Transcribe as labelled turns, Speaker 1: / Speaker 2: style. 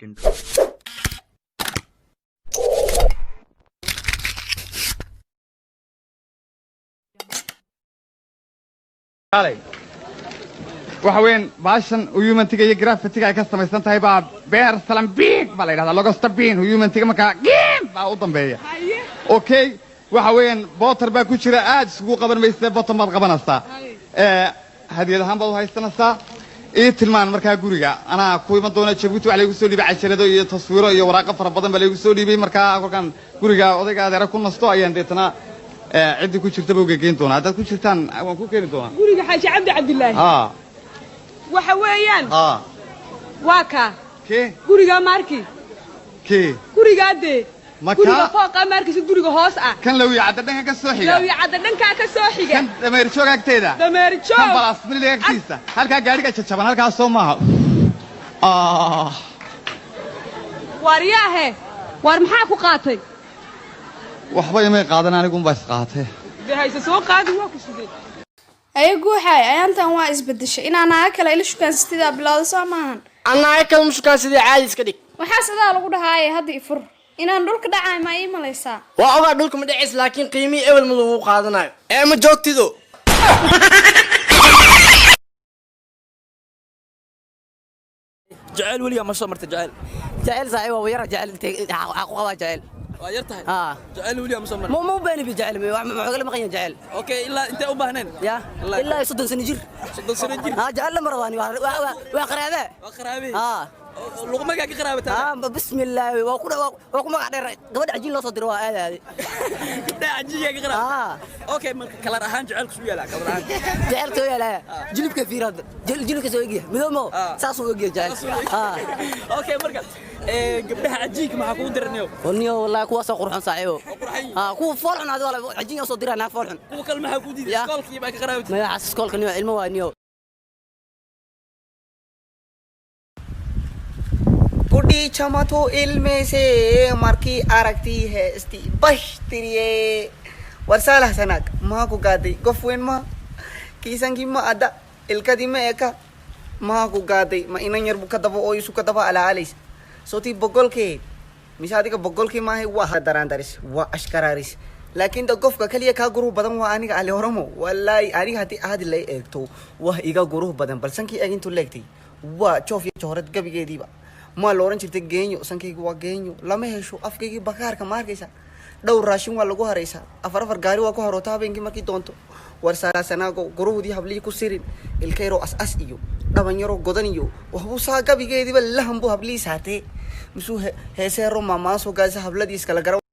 Speaker 1: second.
Speaker 2: وحوين باشن ويومن تيجي جرافيتي كاستمر سنتها هيبقى بير سلام بين بالله هذا لوجو ستبين ويومن تيجي مكا جيم باوطن بيا اوكي وحوين بوتر با كجيرا aad isugu qaban maysa bottom baad qabanaysaa hadiyadahan baad haysanaysaa tilmaan markaa guriga ana ku iman doona Djibouti waxa lagu soo dhiibay casharado iyo taswiiro iyo waraaqo fara badan baa lagu soo dhiibay markaa halkan guriga odayga adeera ku nasto ayaan deetana cidi ku jirta buu geeyn doona dad ku jirtaan waan ku keeni doona
Speaker 3: guriga Xaaji Cabdi Cabdilaahi waxa weeyaan waa ka guriga markii guriga de guriga fooqa markii guriga hoos ah
Speaker 2: kan lawi cadda dhanka ka soo xiga
Speaker 3: lawi cadda dhanka ka soo xiga
Speaker 2: kan dameer joog agteeda
Speaker 3: dameer joog
Speaker 2: kan balas milay agtiisa halka gaariga jajaban halka soo maaha
Speaker 3: wariyaahe war maxaa ku qaatay
Speaker 2: waxba imay qaadan anigu bas qaatay
Speaker 3: hayso soo qaadi waa ku sidee
Speaker 4: ayagu waxay ayaantan waa isbedeshay in aan kala ila shukaansidaa bilowdo Soomaan
Speaker 5: anaa kala shukaansidaa caadi iska dhig
Speaker 4: waxa sidaa lagu dhahaayay hadii fur inaan dhulka dhacay ma ii malaysaa
Speaker 5: waa ogaa dhulka ma dhacis laakiin qiimii evel ma lagu qaadanayo ma joogtido
Speaker 6: جعل وليا ما صمرت
Speaker 5: جعل صاحبي ويرى جعل انت قوا جعل
Speaker 6: ويرتها جعل وليا ما صمرت
Speaker 5: مو بيني بجعل ما قال ما قيم جعل
Speaker 6: اوكي الا انت وبهنين
Speaker 5: يا الا يصدق سنجر جعل مرضاني وقرابه
Speaker 6: لقمه كاك قرابتها
Speaker 5: بسم الله وكو ما دير غبد عجين لو صدر waa aadaadi
Speaker 6: gabdha cajiga qaraab okay marka kala ahaan jaceelku soo yeelaa kala ahaan
Speaker 5: jaceelku soo yeelaa jilibka fiirad jilibka soo eegay midoomo saas uu eegay jaceel
Speaker 6: okay marka gabdhaha cajiga maxaa ku diranayo
Speaker 5: oniyo wallahi kuwa soo qurxan saaxiibo kuwa foolxun aad wala cajiga soo dirana foolxun
Speaker 6: kuwa kale maxaa ku diiday iskoolkii baa ka qaraabtay
Speaker 5: ma xas iskoolka niyo ilmo waa niyo
Speaker 7: बुढ़ी क्षमा तो इल्मे से मर की आरक्ती है इस्ती बश तिरिये वर्षाला सनक माँ को गादी गफुन माँ किसंगी माँ अदा इल्कदी में एका माँ को गादी माँ इन्हें बुका दबा ओ युसुका दबा अला आलिस सोती बगल के मिसादी का बगल के माँ है वह दरांदरिस वह अश्करारिस लेकिन तो गफ का खलिए का गुरु बदम वह आने का आले औरमो वल्लाई आरी हाथी आद ले एक तो वह इगा गुरु बदम बल्संकी एगिन तो लेगती वह चौफी चौरत कभी के दीवा ma looran jirtay geenyo sankaygu waa geenyo lama hesho afkaygi bakaarka ma arkaysa dhowr raashin waa lagu haraysa afar gaari waa ku harota habeenkii markii doonto war saarasanago guruhudii hablii ku sirin ilkayro as iyo dhabanyaro godan iyo waxbuu saa gabigeediba lahanbu hablii saatee misuu heeseero maamaa soo gaasa habladiis kala garo